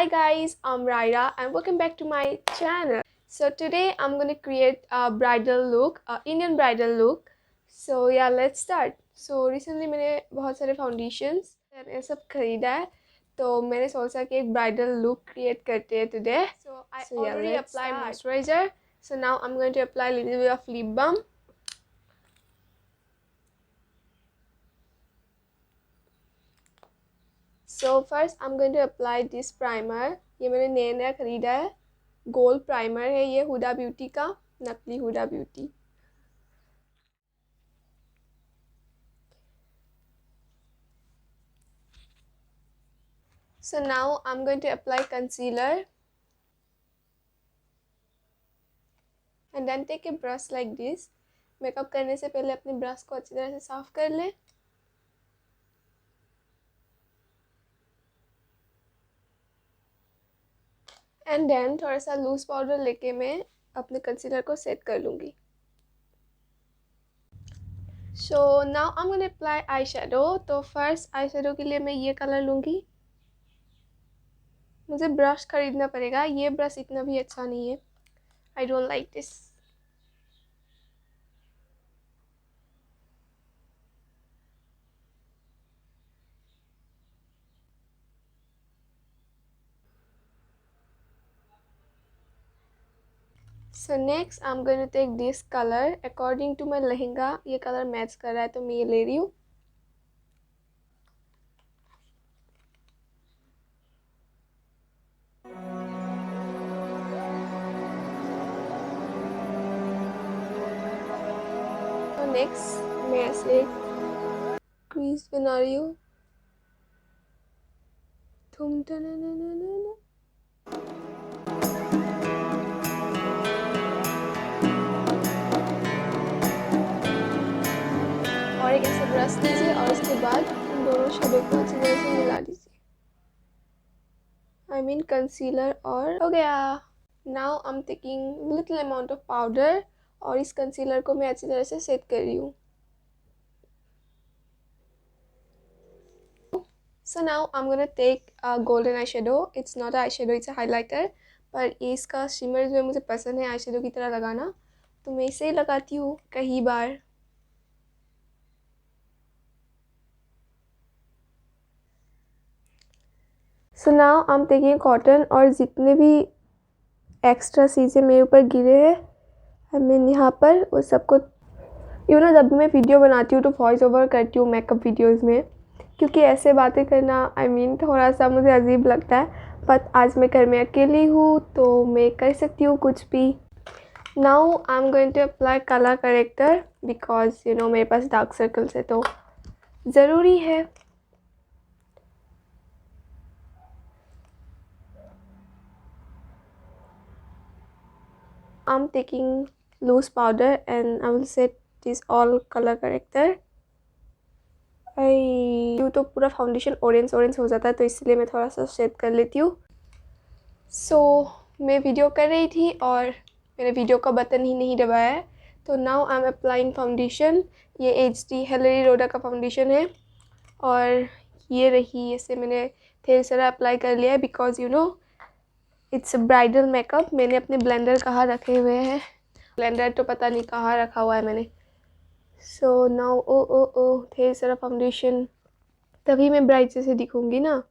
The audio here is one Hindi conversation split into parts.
Hi guys, I'm Raira and welcome back to my channel. So today I'm going to create a bridal look, Indian bridal look. So yeah, let's start. So recently मैंने बहुत सारे foundations ये सब खरीदा है, तो मैंने सोचा कि एक bridal look create करते हैं today. So I already applied moisturizer. So now I'm going to apply a little bit of lip balm. So first I'm going to apply this primer. ये मैंने नया खरीदा है, गोल्ड प्राइमर है ये हुडा ब्यूटी का, नकली Huda Beauty. So now I'm going to apply concealer and then take a brush like this. Makeup करने से पहले अपने ब्रश को अच्छी तरह से साफ कर लें. एंड देन थोड़ा सा लूज पाउडर लेके मैं अपने कंसीलर को सेट कर लूँगी. So now I am going to apply eye shadow. तो फर्स्ट आई शेडो के लिए मैं ये कलर लूँगी. मुझे ब्रश खरीदना पड़ेगा, ये ब्रश इतना भी अच्छा नहीं है. I don't like this. So next I'm going to take this color according to my lehenga. ये कलर मैच कर रहा है तो मैं ये ले रही हूँ. तो नेक्स्ट मैं ऐसे क्रीज बना रही हूँ. तुम और एक ऐसे ब्रश लीजिए और उसके बाद इन दोनों शेडो को अच्छी तरह से मिला दीजिए. आई मीन कंसीलर और हो गया. Now I am taking little amount of powder और इस कंसीलर को मैं अच्छी तरह से सेट कर रही हूँ. So now I'm gonna take a golden eyeshadow. It's not an eyeshadow, it's a highlighter. पर इसका शिमर जो है मुझे पसंद है eyeshadow की तरह लगाना, तो मैं इसे ही लगाती हूँ कई बार. So now I'm taking cotton और जितने भी एक्स्ट्रा चीज़ें मेरे ऊपर गिरे हैं मैं यहाँ पर वो सबको जब भी मैं वीडियो बनाती हूँ तो वॉइस ओवर करती हूँ मेकअप वीडियोस में, क्योंकि ऐसे बातें करना थोड़ा सा मुझे अजीब लगता है. बट आज मैं घर में अकेली हूँ तो मैं कर सकती हूँ कुछ भी. Now I am going to apply colour corrector because मेरे पास डार्क सर्कल्स है तो ज़रूरी है. I'm taking loose powder and I will set this all color corrector. तो पूरा फाउंडेशन ऑरेंज हो जाता है तो इसलिए मैं थोड़ा सा शेड कर लेती हूँ. सो मैं वीडियो कर रही थी और मैंने वीडियो का बटन ही नहीं दबाया है. तो now I am applying foundation. ये HD हेलेरी रोडा का फाउंडेशन है और ये रही, ऐसे मैंने ढेर सारा अप्लाई कर लिया है बिकॉज इट्स ब्राइडल मेकअप. मैंने अपने ब्लेंडर कहाँ रखे हुए हैं, ब्लेंडर तो पता नहीं कहाँ रखा हुआ है मैंने. सो नाउ ओ ढेर सारा फाउंडेशन, तभी मैं ब्राइट जैसे दिखूंगी ना.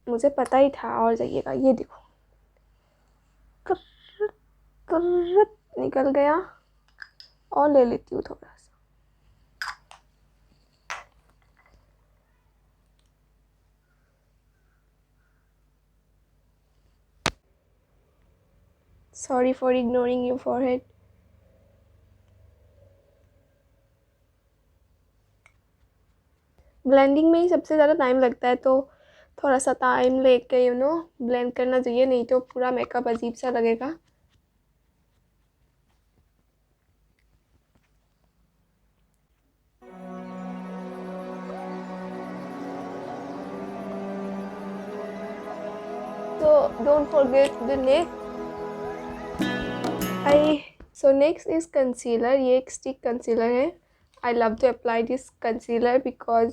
मुझे पता ही था और जाइएगा. ये देखो निकल गया और ले लेती हूँ थोड़ा सा. Sorry for ignoring your forehead. Blending में ही सबसे ज़्यादा टाइम लगता है तो थोड़ा सा टाइम लेके ब्लेंड करना चाहिए, नहीं तो पूरा मेकअप अजीब सा लगेगा. So don't forget the neck. So next is concealer. ये एक स्टिक कंसीलर है. I love to apply this concealer because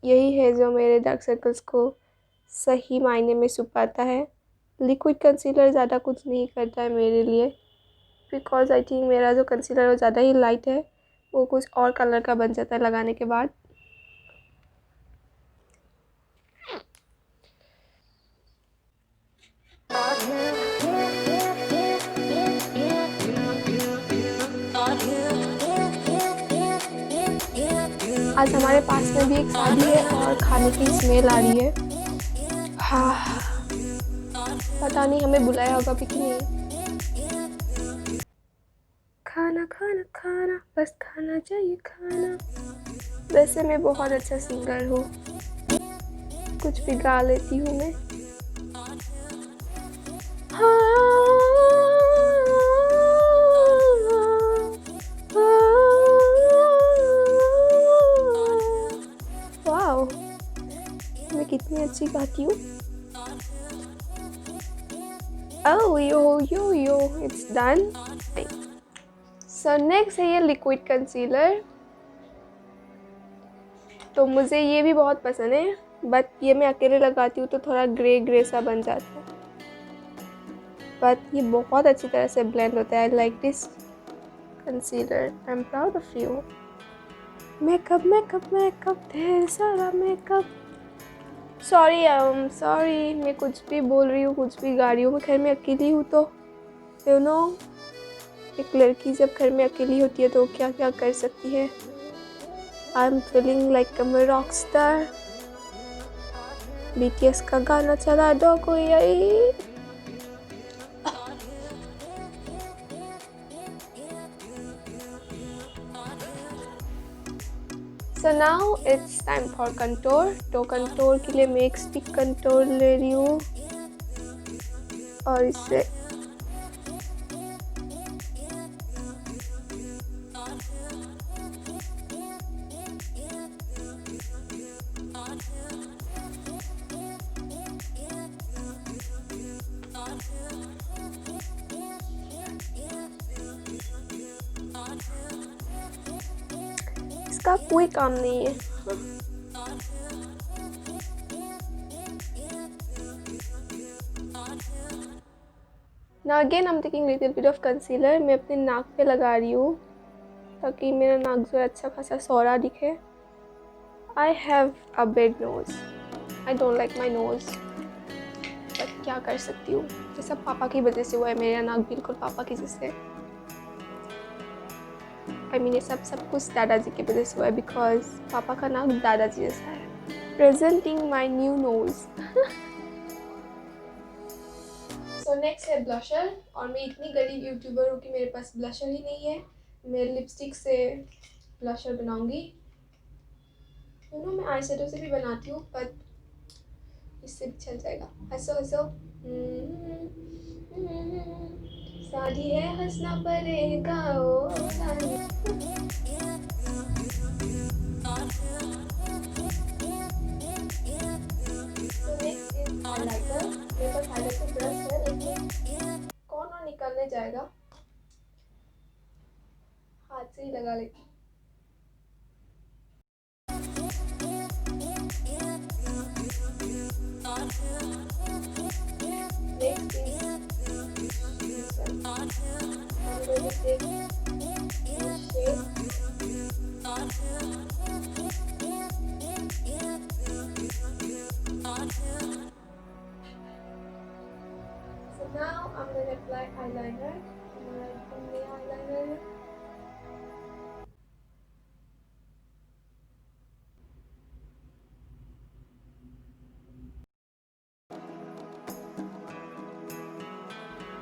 यही है जो मेरे डार्क सर्कल्स को सही मायने में छुपाता है। लिक्विड कंसीलर ज़्यादा कुछ नहीं करता है मेरे लिए, बिकॉज आई थिंक मेरा जो कंसीलर है वो ज़्यादा ही लाइट है, वो कुछ और कलर का बन जाता है लगाने के बाद। आज हमारे पास में भी एक शादी है और खाने की स्मेल आ रही है। हाँ, पता नहीं हमें बुलाया होगा भी कि नहीं। खाना खाना खाना, बस खाना चाहिए खाना। वैसे मैं बहुत अच्छा सिंगर हूँ, कुछ भी गा लेती हूँ मैं। वाओ, मैं कितनी अच्छी गाती हूँ। Oh yo, it's done. So next है ये लिक्विड कंसीलर। तो मुझे ये भी बहुत पसंद है, बट ये मैं अकेले लगाती हूँ तो थोड़ा ग्रे ग्रे सा बन जाता है, बट ये बहुत अच्छी तरह से ब्लेंड होता है। I like this concealer, I am proud of you. Makeup makeup makeup, ढेर सारा मेकअप। सॉरी मैं कुछ भी बोल रही हूँ, कुछ भी गा रही हूँ। मैं घर में अकेली हूँ तो यू नो, एक लड़की जब घर में अकेली होती है तो क्या क्या कर सकती है। I am feeling like a rock star. BTS का गाना चला दो कोई आई। So now it's time for contour। तो कंटोर के लिए मैं एक स्टिक कंटोर ले रही हूँ और इससे इसका कोई काम नहीं है। Now again I'm taking little bit of concealer। मैं अपने नाक पे लगा रही हूँ ताकि मेरा नाक जो है अच्छा खासा सोहरा दिखे। I have a bad nose। I don't like my nose। But क्या कर सकती हूँ, ये सब पापा की वजह से हुआ है। मेरा नाक बिल्कुल पापा की जैसे, ये सब कुछ दादाजी की वजह से हुआ है, बिकॉज पापा का नाक दादाजी जैसा है। Presenting my new nose. So next है ब्लशर, और मैं इतनी गरीब यूट्यूबर हूँ कि मेरे पास ब्लशर ही नहीं है। मैं लिपस्टिक से ब्लशर बनाऊंगी। मैं आई शेडो से भी बनाती हूँ, पर इससे भी चल जाएगा। हंसो हंसो। शादी है हंसना पड़ेगा ओ रानी। हाइलाइटर। मेरे पास हाइलाइटर ब्रश है, लेकिन कौन और निकलने जाएगा, हाथ से ही लगा लेती। Next is this one। I'm going to take this shape। So now I'm going to apply eyeliner। eyeliner।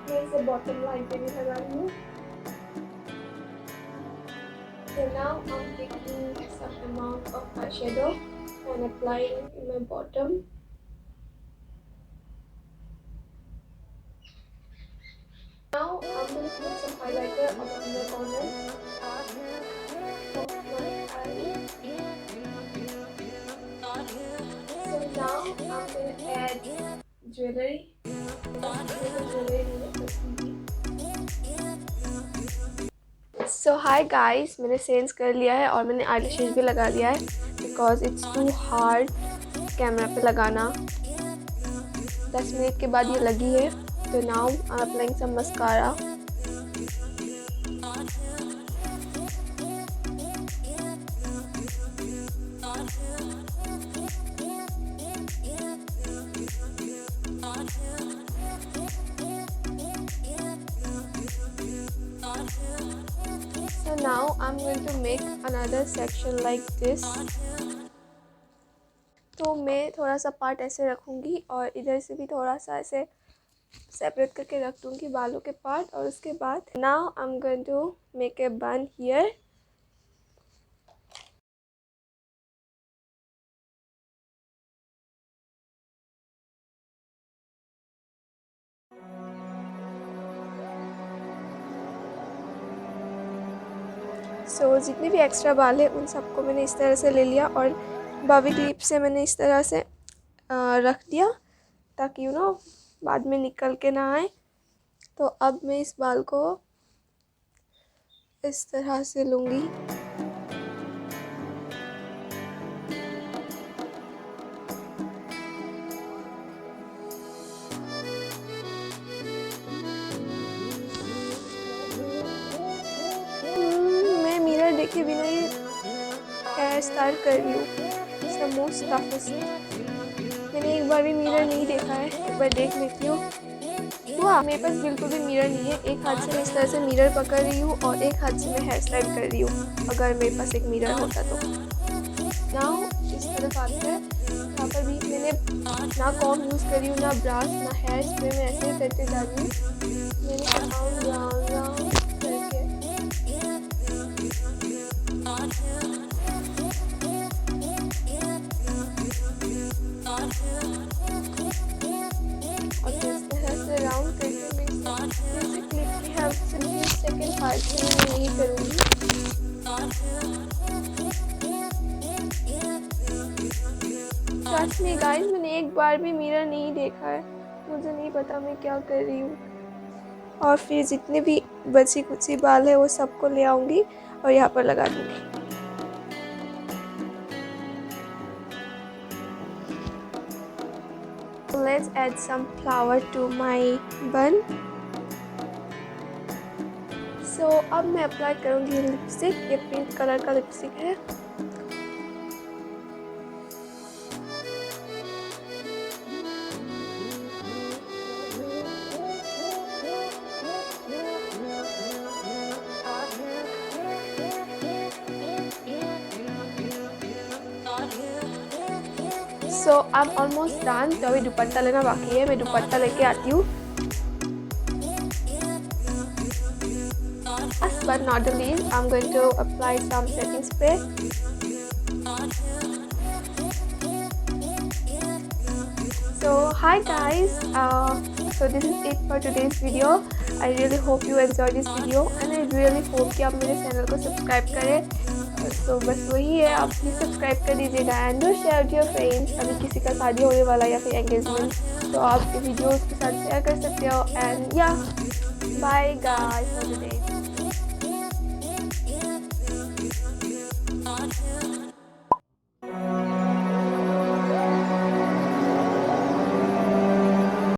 मैं इसे बॉटम लाइन पे भी लगा रही हूँ। So now I'm taking some amount of eyeshadow and applying in my bottom। Now I'm going to put some highlighter on the inner corner of my eye। So now I'm going to add jewelry। So so hi guys, मैंने सेंस कर लिया है और मैंने आईलैशेस भी लगा लिया है because it's too hard camera पे लगाना। 10 मिनट के बाद ये लगी है। तो now I am applying some mascara. So now I'm going to make another section like this. तो मैं थोड़ा सा पार्ट ऐसे रखूँगी और इधर से भी थोड़ा सा ऐसे सेपरेट करके रख दूँगी बालों के पार्ट। और उसके बाद now I'm going to make a bun here. सो जितने भी एक्स्ट्रा बाल है उन सबको मैंने इस तरह से ले लिया और बॉबी क्लिप से मैंने इस तरह से रख दिया ताकि बाद में निकल के ना आए। तो अब मैं इस बाल को इस तरह से लूँगी। मैं मिरर देखे बिना ये हेयर स्टाइल कर रही हूँ। It's the most toughest. मैंने एक बार भी मिरर नहीं देखा है, एक बार देख लेती हूँ। वाह, मेरे पास बिल्कुल भी मिरर नहीं है। एक हाथ से मैं इस तरह से मिरर पकड़ रही हूँ और एक हाथ से मैं हेयर स्टाइल कर रही हूँ। अगर मेरे पास एक मिरर होता तो। नाउ इस तरफ आते हैं। यहाँ पर भी मैंने ना कॉम्ब यूज़ करी हूँ, ना ब्रश, ना हेयर स्प्रे। मैं ऐसे ही करते जा रही हूँ। मैंने राउंड राउंड करके और इस तरह से राउंड करके मैं क्लिप की हेल्प से सेकेंड पार्ट से मैं नहीं करूँगी। ट्रस्ट मी गाइस, मैंने एक बार भी मिरर नहीं देखा है। मुझे नहीं पता मैं क्या कर रही हूँ। और फिर जितने भी बची कुची बाल है वो सबको ले आऊँगी और यहाँ पर लगा दूँगी। Let's add some flower to my bun. So अब मैं अप्लाई करूँगी लिपस्टिक। ये पिंक कलर का लिपस्टिक है। सो आई एम ऑलमोस्ट डन। तो अभी दुपट्टा लेना बाकी है, मैं दुपट्टा लेके आती हूँ। Last but not the least, I'm going to apply some setting spray. So hi guys, so this is it for today's video. I really hope you enjoyed this video and I really hope कि आप मेरे चैनल को सब्सक्राइब करें। तो बस वही है, आप प्लीज़ सब्सक्राइब कर दीजिएगा and do share to your friends. अभी किसी का शादी होने वाला या फिर एंगेजमेंट, तो आप वीडियो उसके साथ शेयर कर सकते हो। एंड या बाय गाइस फॉर टुडे।